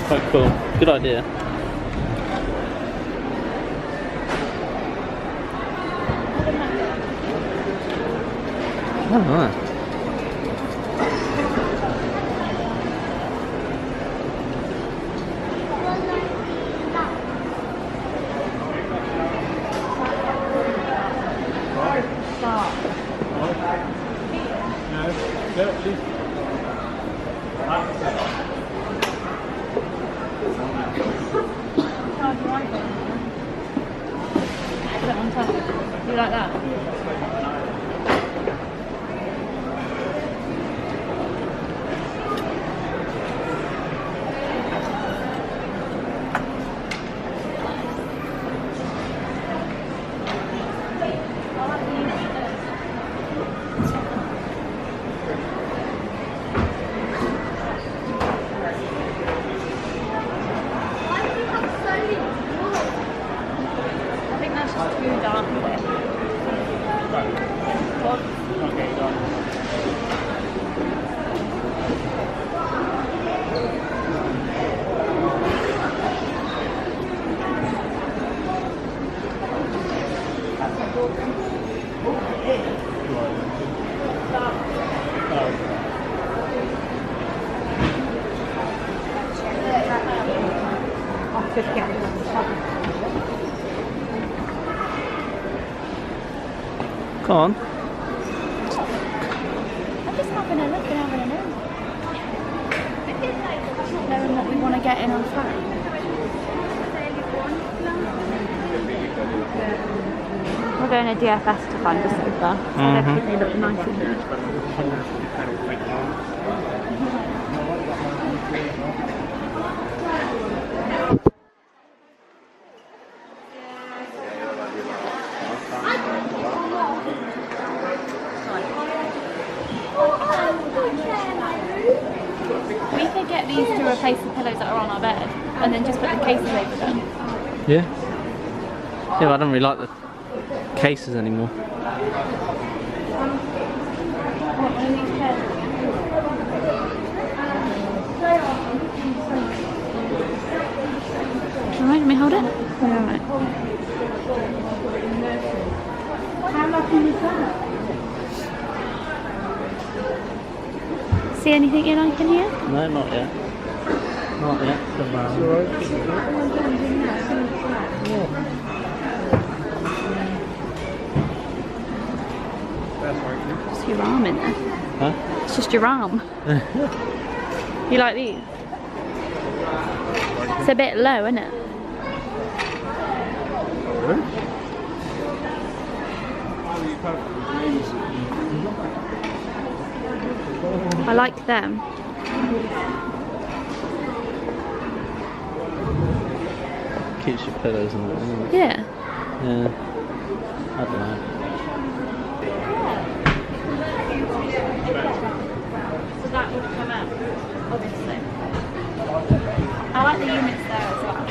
Quite cool. Good idea. Oh, nice. You like that? I think that's just too dark. Go on. I'm just having a look and having a nose. Knowing what we want to get in our flat. We're going to DFS to find a sofa. So I don't think they look nice in there. We could get these to replace the pillows that are on our bed and then just put the cases over them. Yeah. Yeah, but I don't really like the cases anymore. What, one of these chairs? Alright, let me hold it. Alright. How lucky is that? See anything you like in here? No, not yet. Not yet. Just your arm in there. Huh? It's just your arm. You like these? It's a bit low, isn't it? I like them. Keeps your pillows in it, doesn't it? Yeah. Yeah. I don't know. So that would come out, obviously. I like the units there as well.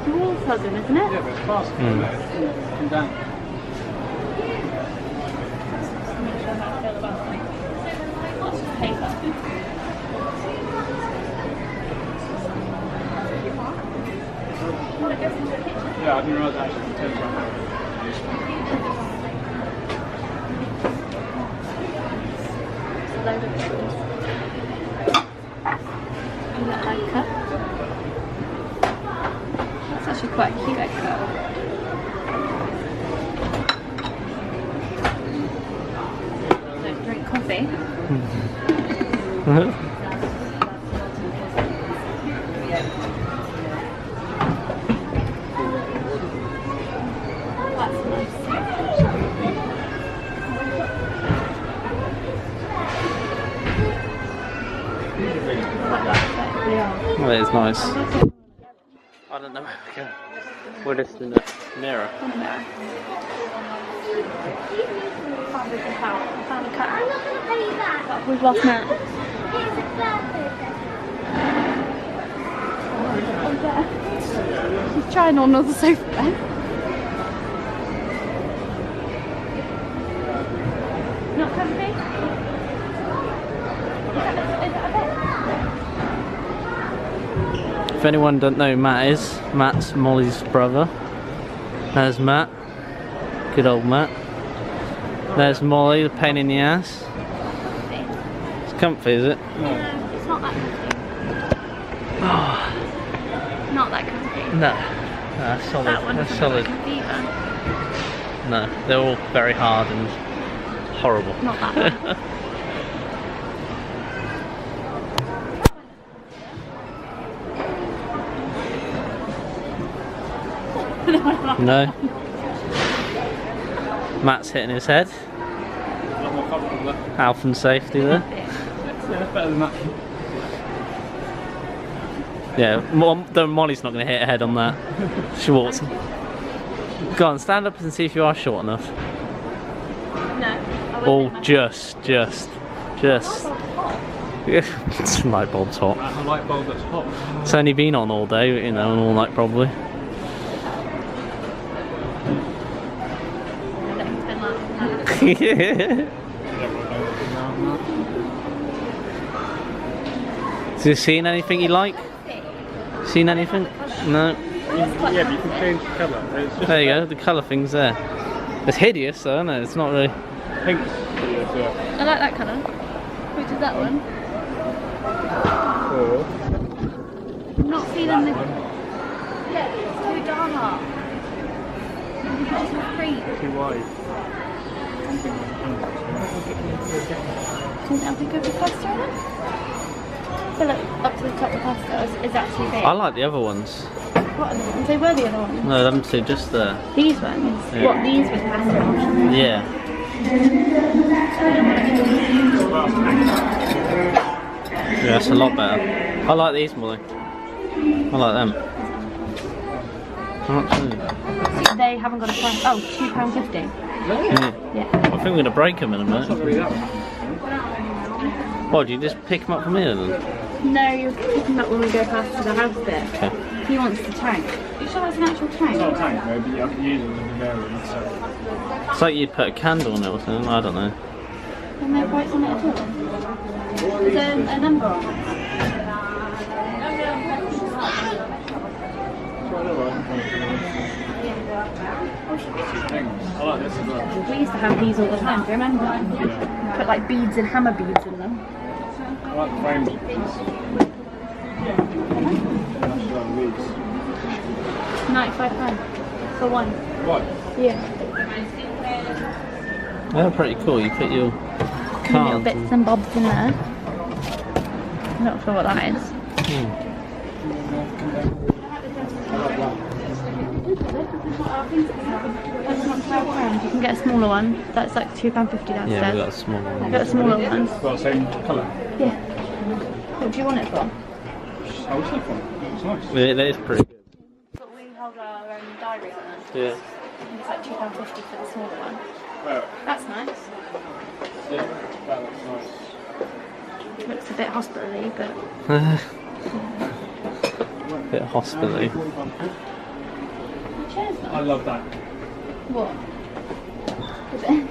The wall's hugging, isn't it? Yeah, but it's fast. Come down. Yeah, I didn't realise that actually turns around. It's a load of things. And that egg cup. That's actually quite a cute egg cup. Don't drink coffee. That's nice. Well, that is nice. I don't know where we're going. We're just in the mirror. I found a cat. We've lost Matt. She's trying on the sofa. Not comfy? If anyone doesn't know who Matt is, Matt's Molly's brother. There's Matt. Good old Matt. There's Molly, the pain in the ass. It's comfy, is it? No, it's not that comfy. Not that comfy. No. That's solid. That one That's doesn't solid. look like comfy either. No, they're all very hard and horrible. Not that one. No. Matt's hitting his head. A lot more comfortable there. Health and safety there. Yeah, that's better than that. Yeah, Molly's not going to hit her head on that. Short. Go on, stand up and see if you are short enough. No. I wouldn't Oh, hit my- just. It's light bulb's hot. A light bulb that's hot. It's only been on all day, you know, and all night probably. It's been like- Have you seen anything you like? Seen anything? No. Yeah, but you can change the colour. It's just There you go, the colour thing's there. It's hideous though, isn't it? It's not really... pink. I like that colour. Which is that one? Or I'm not feeling the... It's too dark. It's just a creep. too wide. Do you think good with pasta in it? I feel like up to the top of pasta is actually big. I like the other ones. What are the ones? They were the other ones. No, them two, just the... These ones? Yeah. What, these with pasta options? Yeah. Yeah, that's a lot better. I like these more. I like them. Absolutely. They haven't got a price. Oh, £2.50. Yeah. Yeah. I think we're going to break them in a Not minute. really that. What, do you just pick them up from here then? No, you're picking up when we go past to the house bit. Okay. He wants the tank. You sure it's an actual tank? It's not a tank though, but you have to use it as a variant. So. It's like you'd put a candle in it or something, I don't know. And no price on it at all? Is there a number on it? I like this as well. We used to have these all the time, do you remember? Put like beads and hammer beads in them. I like the frames of these. That's what these. £95 for one. What? Yeah. They're pretty cool, you put your Little cards bits and... and bobs in there. I'm not sure what that is. You can get a smaller one. That's like £2.50 downstairs. Yeah, we got a small I've one. got a smaller one. Got the same colour. Yeah. What do you want it for? I was looking for it. It's nice. Yeah, that is pretty good. But we hold our own diaries on it. Yeah. It's like £2.50 for the smaller one. Oh, That's nice. yeah, that looks nice. Looks a bit hospital-y, but Bit hospital-y. cheers I though. love that. What? Is it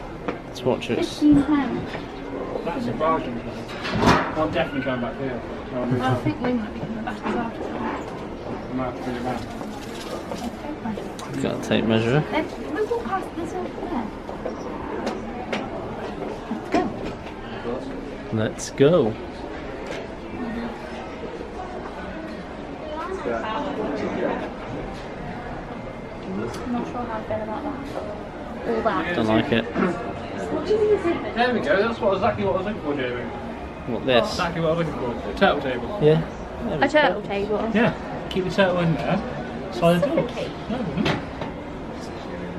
Let's watch it. £15? That's a bargain. I'm definitely going back here. No, I'm I think we might be coming back as after. I might have to bring it back. Got a tape measure. We walk past this over there. Let's go. Let's go. I'm not sure how I feel about that. All that. Don't like it. There we go, that's exactly what I was looking for, Jamie. What, this? Exactly what I was looking for. Turtle table. Yeah. A turtle table. Yeah, keep the turtle in there. Slide the door. No, it wouldn't.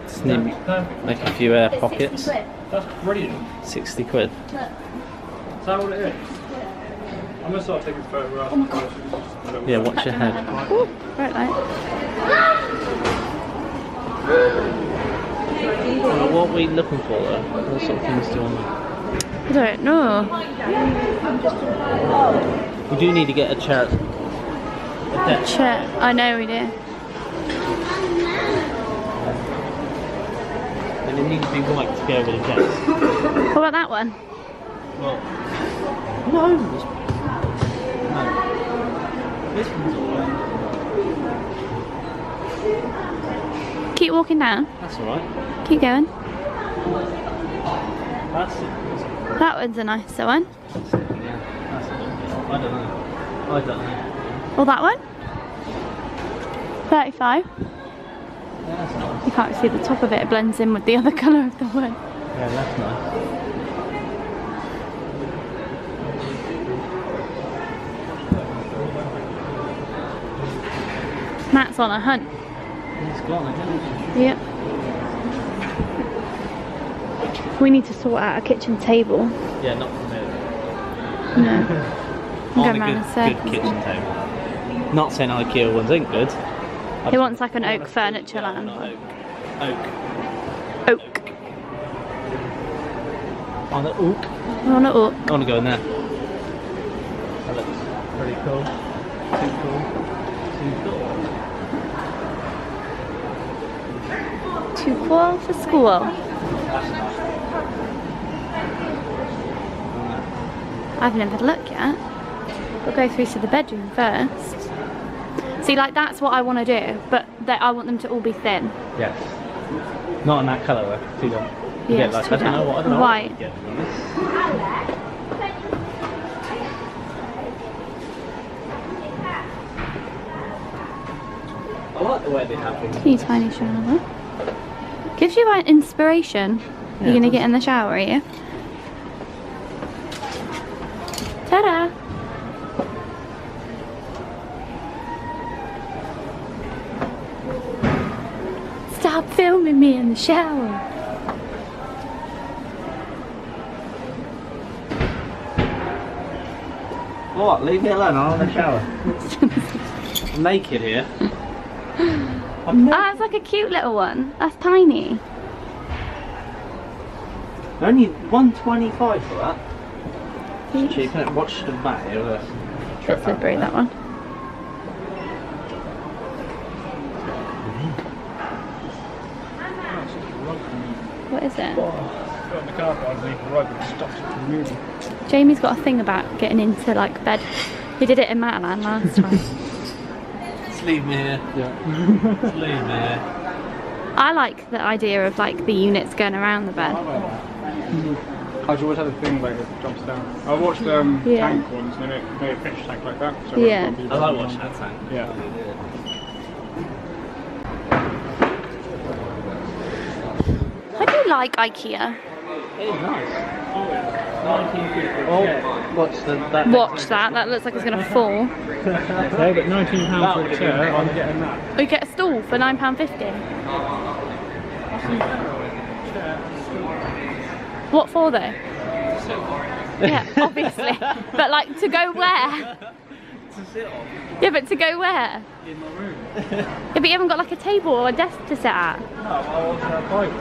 Just That'd need be perfect. like a few air It's pockets. 60 quid. That's brilliant. 60 quid. Look. Is that what it is? I'm going to start taking photographs. Oh my God. Yeah, watch your head. Ooh, right light. What are we looking for though? What sort of things do you want? I don't know. We do need to get a chair. Chair. I know we do. And it needs to be white to go with the desk. What about that one? Well, no. No. This one's alright. Keep walking down. That's alright. Keep going. That's it. That one's a nicer one. That's it, yeah. That's it. I don't know. I don't know. Or that one. 35. Yeah, that's nice. You can't see the top of it. It blends in with the other colour of the wood. Yeah, that's nice. Matt's on a hunt. He's gone again. Yep. We need to sort out a kitchen table. Yeah, not from here. No. On Go a round good, a circle. good kitchen table. Not saying IKEA ones ain't good. He wants like an oak furniture No, land. not oak. Oak. Oak. On the oak. On an oak. I want to go in there. That looks pretty cool. Too cool. Too cool. Too cool for school. That's nice. I've never had a look yet. We'll go through to the bedroom first. See, like that's what I want to do, but I want them to all be thin. Yes. Not in that colour though. Too dark. Yes, Like, too I don't know dark. what. I don't know White. What to get from this. I like the way they have things. Teeny tiny shower. Gives you like inspiration. Yeah, You're gonna it get in the shower, are you? Ta-da! Stop filming me in the shower. What? Leave me alone. I'm in the shower. I'm naked here. Ah, it's like a cute little one. That's tiny. Only $125 for that. It's Cheap, isn't it? Watch the back here. Look. slippery, that one. What is it? Got the carpet underneath the rug and stopped it from moving. Jamie's got a thing about getting into like bed. He did it in Matalan last time. Just leave me here. Yeah. Just leave me here. I like the idea of like the units going around the bed. I've always had a thing where it drops down. I watched Yeah. tank ones and they made a fish tank like that. So Yeah. it'll be I like watching that tank. Yeah. I do like IKEA. It is nice. 1950. Oh, watch that. Watch that. That looks like it's gonna fall. Okay, but £19 for a chair, I'm getting that. We get a stool for £9.50. What for though? Yeah, obviously. But like to go where? To sit on Yeah, but to go where? In my room. Yeah, but you haven't got like a table or a desk to sit at. No, I want a bike.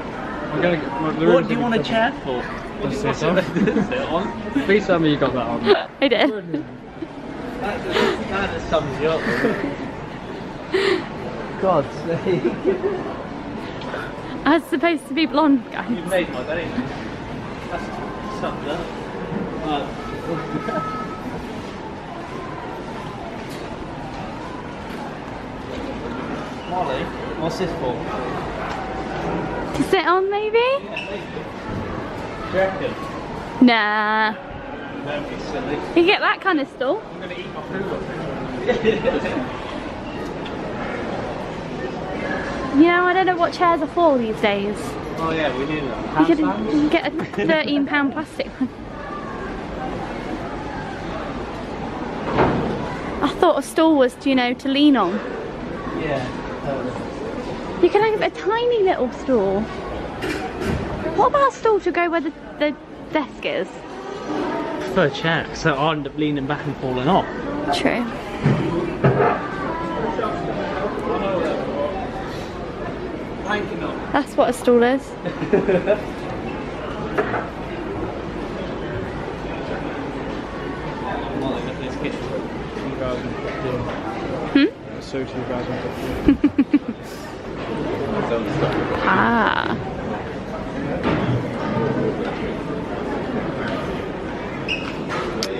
I'm gonna get my What do you want a chair for? To sit Sit on? Please tell me you got that on. I did. That just sums you up. God's sake. I was supposed to be blonde, guys. You've made my day. That's summed up. Molly, what's this for? To sit on, maybe? Do you reckon? Nah. Don't be silly. You get that kind of stool. I'm gonna eat my food up. You know, I don't know what chairs are for these days. Oh yeah, we do that. You could get a £13 plastic one. I thought a stool was, you know, to lean on. Yeah. You can have a tiny little stool. What about a stool to go where the desk is? For a chair, so I end up leaning back and falling off. True. That's what a stool is. So 2015. Ah.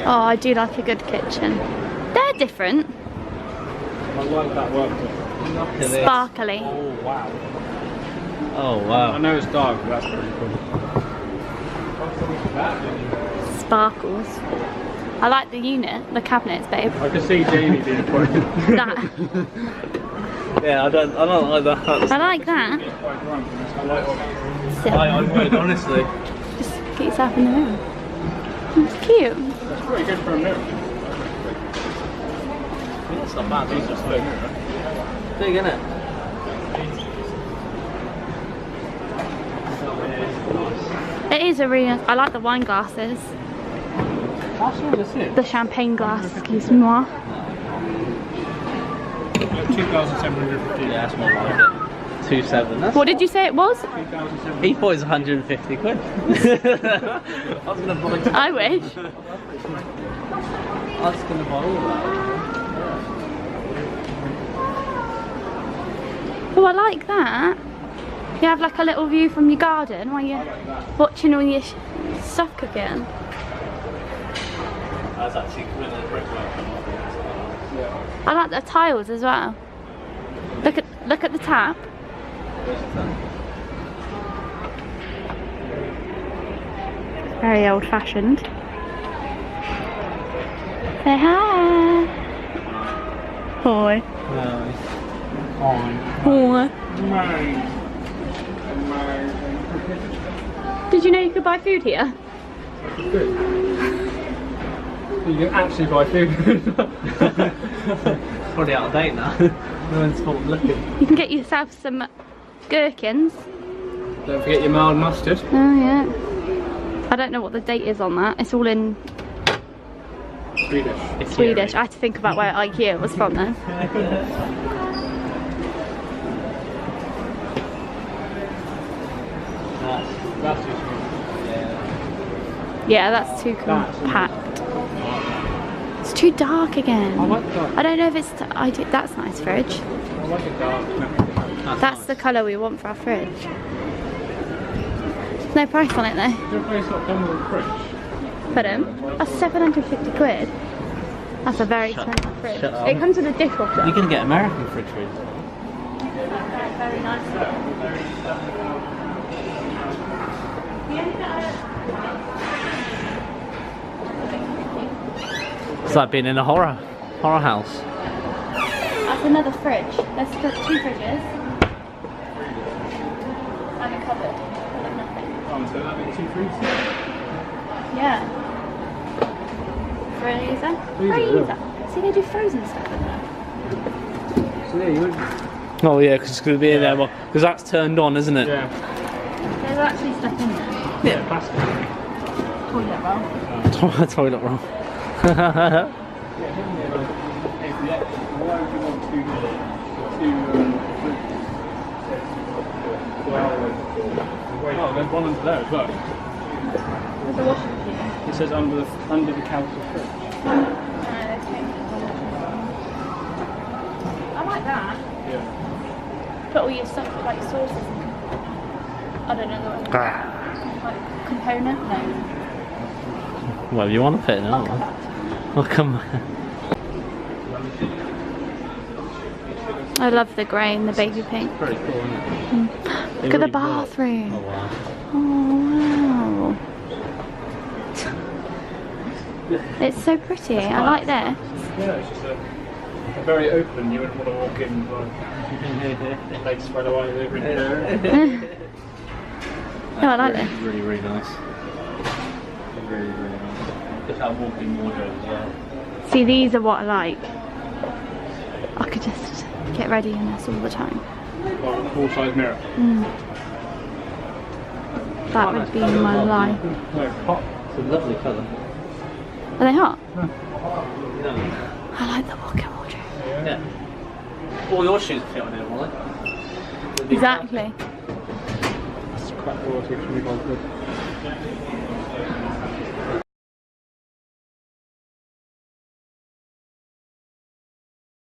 Oh, I do like a good kitchen. They're different. I like that worktop. Look at this. Sparkly. Oh wow. Oh I wow. know it's dark, but that's pretty cool. Sparkles. I like the unit, the cabinets, babe. I can see Jamie being quite. That. Yeah, I don't like that. I like that. I like all So, I would, honestly. just get yourself in the mirror. It's cute. That's pretty good for a mirror. It's not bad, It's just a mirror. big, isn't it? It is a really nice. I like the wine glasses. The champagne glass, excuse me. 2,750. Yeah, that's more like it. 2.7. That's What did you say it was? 2,750. He thought it was 150 quid. I was gonna buy two. I wish. I was gonna buy all that. Oh, I like that. You have like a little view from your garden while you're watching all your stuff cooking. That's actually good at brickwork. I like the tiles as well. Look at the tap. Very old fashioned. Say hi. Hi. Hi. Did you know you could buy food here? You can actually buy food. Probably out of date now. No one's thought looking. You can get yourself some gherkins. Don't forget your mild mustard. Oh yeah. I don't know what the date is on that. It's all in Swedish. Swedish. I had to think about where Ikea was from then. That's just Yeah, that's too compact. It's too dark again. I like that. I don't know if it's. That's nice fridge. I like a dark. That's the colour we want for our fridge. There's no price on it though. Your place not done with a fridge. Put them. That's 750 quid. That's a very expensive fridge. shut up. It comes with a dishwasher. You can get American fridge fridge. Very nice. It's like being in a horror house. That's another fridge. There's two fridges. And a cupboard. full of nothing. Oh, so that'd be 2 freezers. Yeah. Freezer. Freezer, See, they do frozen stuff in there. So yeah, you would. Oh yeah, because it's going to be in there. Because that's turned on, isn't it? Yeah. There's actually stuff in there. Yeah, plastic. Toilet roll. Toilet roll. Why would you want oh, there's one under there as well. There's a washing machine. It says under the council fridge. Okay. I like that. Yeah. Put all your stuff, like sauces and I don't know the like component. No. Well, you want to fit in, I'll don't come you? back. Well, come. I love the grey and the baby pink. Pretty cool, isn't it? Look at the bathroom. Oh wow. Oh wow. It's so pretty. I like this. Yeah, it's just a very open. You wouldn't want to walk in like legs spread away over in there. No, I like this. Really, really nice. Really, really nice. Just that walk-in wardrobe as well. See, these are what I like. I could just get ready in this all the time. Like a full-size mirror. That would be my life. No, hot. It's a lovely colour. Are they hot? Yeah. I like the walk-in wardrobe. Yeah. All your shoes fit on it, Molly. Exactly. It's quite cool, it's really good.